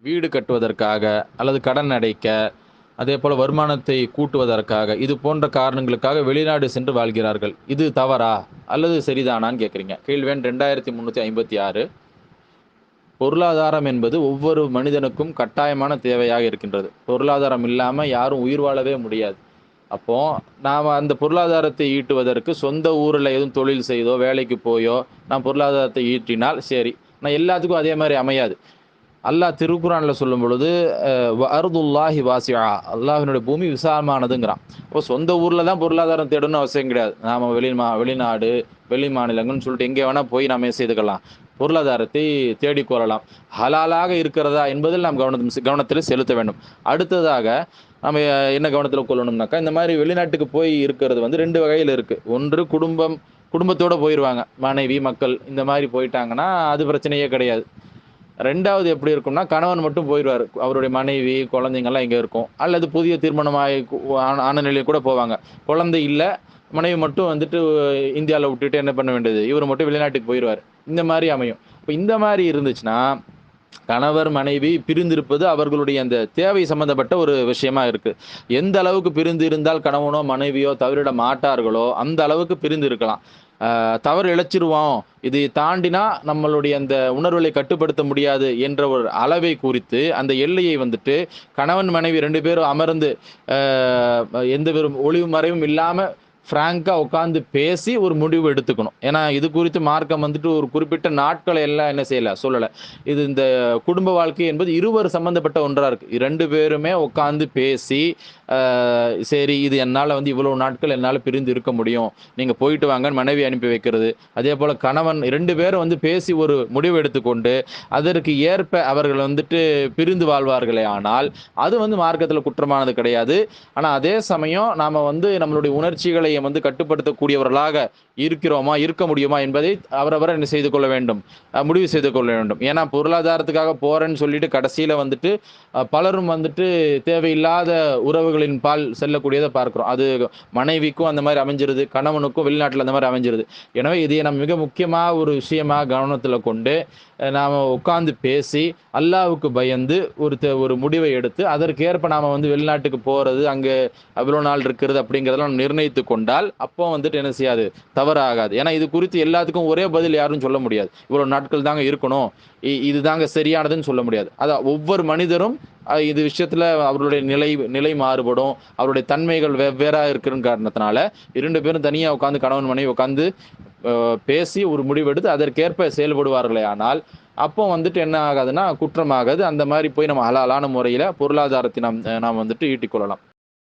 வீடு கட்டுவதற்காக, அல்லது கடன் அடைக்க, அதேபோல வருமானத்தை கூட்டுவதற்காக, இது போன்ற காரணங்களுக்காக வெளிநாடு சென்று வாழ்கிறார்கள். இது தவறா? அல்லது சரிதானான்னு கேட்கிறீங்க. கேள்வி எண் 2356. பொருளாதாரம் என்பது ஒவ்வொரு மனிதனுக்கும் கட்டாயமான தேவையாக இருக்கின்றது. பொருளாதாரம் இல்லாம யாரும் உயிர் வாழவே முடியாது. அப்போ நாம அந்த பொருளாதாரத்தை ஈட்டுவதற்கு சொந்த ஊர்ல எதுவும் தொழில் செய்தோ, வேலைக்கு போயோ, நாம் பொருளாதாரத்தை ஈட்டினால் சரி. ஆனா எல்லாத்துக்கும் அதே மாரி அமையாது. அல்லாஹ் திருக்குர்ஆன்ல சொல்லும்பொழுது, அர்துல்லாஹி வாசிஆ, அல்லாஹ்வினுடைய பூமி விசாலமானதுங்கிறான். அப்போ சொந்த ஊர்ல தான் பொருளாதாரம் தேடணும்னு அவசியம் கிடையாது. நாம வெளிநாடு, வெளி மாநிலங்கள்னு சொல்லிட்டு எங்கே வேணா போய் நாம என்ன செய்துக்கலாம்? பொருளாதாரத்தை தேடிக் கொள்ளலாம். ஹலாலாக இருக்கிறதா என்பதில் நாம் கவனத்தில் செலுத்த வேண்டும். அடுத்ததாக நம்ம என்ன கவனத்தில கொள்ளணும்னாக்கா, இந்த மாரி வெளிநாட்டுக்கு போய் இருக்கிறது வந்து 2 வகையில இருக்கு. ஒன்று குடும்பத்தோட போயிருவாங்க. மனைவி, மக்கள் இந்த மாரி போயிட்டாங்கன்னா, அது பிரச்சனையே கிடையாது. 2வது எப்படி இருக்கும்னா, கணவன் மட்டும் போயிருவாரு. அவருடைய மனைவி, குழந்தைங்கலாம் இங்க இருக்கும். அல்லது புதிய திருமணமாகி ஆன நிலையில் கூட போவாங்க. குழந்தை இல்ல, மனைவி மட்டும் வந்துட்டு இந்தியால விட்டுட்டு என்ன பண்ண வேண்டியது, இவரு மட்டும் வெளிநாட்டுக்கு போயிருவாரு. இந்த மாரி அமையும். இப்ப இந்த மாரி இருந்துச்சுன்னா, கணவர், மனைவி பிரிந்திருப்பது அவர்களுடைய அந்த தேவை சம்பந்தப்பட்ட ஒரு விஷயமா இருக்கு. எந்த அளவுக்கு பிரிந்து இருந்தால் கணவனோ, மனைவியோ தவறிட மாட்டார்களோ, அந்த அளவுக்கு பிரிந்து இருக்கலாம். தவறு இழைச்சிருவோம். இதை தாண்டினா நம்மளுடைய அந்த உணர்வுகளை கட்டுப்படுத்த முடியாது என்ற ஒரு அளவை குறித்து, அந்த எல்லையை வந்துட்டு கணவன், மனைவி 2 பேரும் அமர்ந்து அ எந்த ஒரு ஒளிவு மறைவும் இல்லாம ஃபிராங்கா உட்கார்ந்து பேசி ஒரு முடிவு எடுத்துக்கணும். ஏன்னா, இது குறித்து மார்க்கம் வந்துட்டு ஒரு குறிப்பிட்ட நாட்கள எல்லாம் என்ன செய்யல, சொல்லல. இது இந்த குடும்ப வாழ்க்கை என்பது இருவர் சம்பந்தப்பட்ட ஒன்றா இருக்கு. 2 பேருமே உட்கார்ந்து பேசி, அ சரி இது என்னால வந்து இவ்வளவு நாட்கள் என்னால பிரிந்து இருக்க முடியும். நீங்க போயிட்டு வாங்கன்னு மனைவி அனுப்பி வைக்கிறது. அதேபோல கணவன் 2 பேரும் வந்து பேசி ஒரு முடிவு எடுத்துக்கொண்டு, அதற்கு ஏற்ப அவர்கள் வந்துட்டு பிரிந்து வாழ்வார்களே ஆனால், அது வந்து மார்க்கத்தில குற்றமானது கிடையாது. ஆனா அதே சமயம் நாம வந்து நம்மளுடைய உணர்ச்சிகளை வந்து கட்டுப்படுத்தக்கூடியவர்களாக இருக்கிறோமா, இருக்க முடியுமா என்பதை அவரவர் என்ன செய்து கொள்ள வேண்டும், முடிவு செய்து கொள்ள வேண்டும். ஏன்னா பொருளாதாரத்துக்காக போறேன்னு சொல்லிட்டு கடைசியில வந்துட்டு பலரும் வந்துட்டு தேவையில்லாத உறவுகளின் பால் செல்லக்கூடியத பார்க்கிறோம். அது மனைவிக்கும் அந்த மாரி அமைஞ்சிருது, கணவனுக்கும் வெளிநாட்டுல அந்த மாரி அமைஞ்சிருது. எனவே இதை நம்ம மிக முக்கியமா ஒரு விஷயமா கவனத்துல கொண்டு, நாம உட்கார்ந்து பேசி, அல்லாஹ்வுக்கு பயந்து ஒரு முடிவை எடுத்து, அதற்கேற்ப நாம வந்து வெளிநாட்டுக்கு போறது, அங்க எவ்வளோ நாள் இருக்கிறது அப்படிங்கிறதெல்லாம் நிர்ணயித்துக் கொண்டால், அப்போ வந்துட்டு என்ன செய்யாது, தவறு ஆகாது. ஏன்னா இது குறித்து எல்லாத்துக்கும் ஒரே பதில் யாரும் சொல்ல முடியாது. இவ்வளோ நாட்கள் தாங்க இருக்கணும். இதுதாங்க சரியானதுன்னு சொல்ல முடியாது. அதான் ஒவ்வொரு மனிதரும் இது விஷயத்துல அவர்களுடைய நிலை மாறுபடும். அவருடைய தன்மைகள் வெவ்வேறா இருக்கிற காரணத்தினால, 2 பேரும் தனியா உட்கார்ந்து கணவன், மனைவி உட்கார்ந்து அ பேசி ஒரு முடிவெடுத்து அதற்கேற்ப செயல்படுவார்களே ஆனால், அப்போ வந்துட்டு என்ன ஆகாதுன்னா, குற்றமாகாது. அந்த மாரி போய் நம்ம ஹலாலான முறையில பொருளாதாரத்தை நாம் வந்துட்டு ஈட்டிக் கொள்ளலாம்.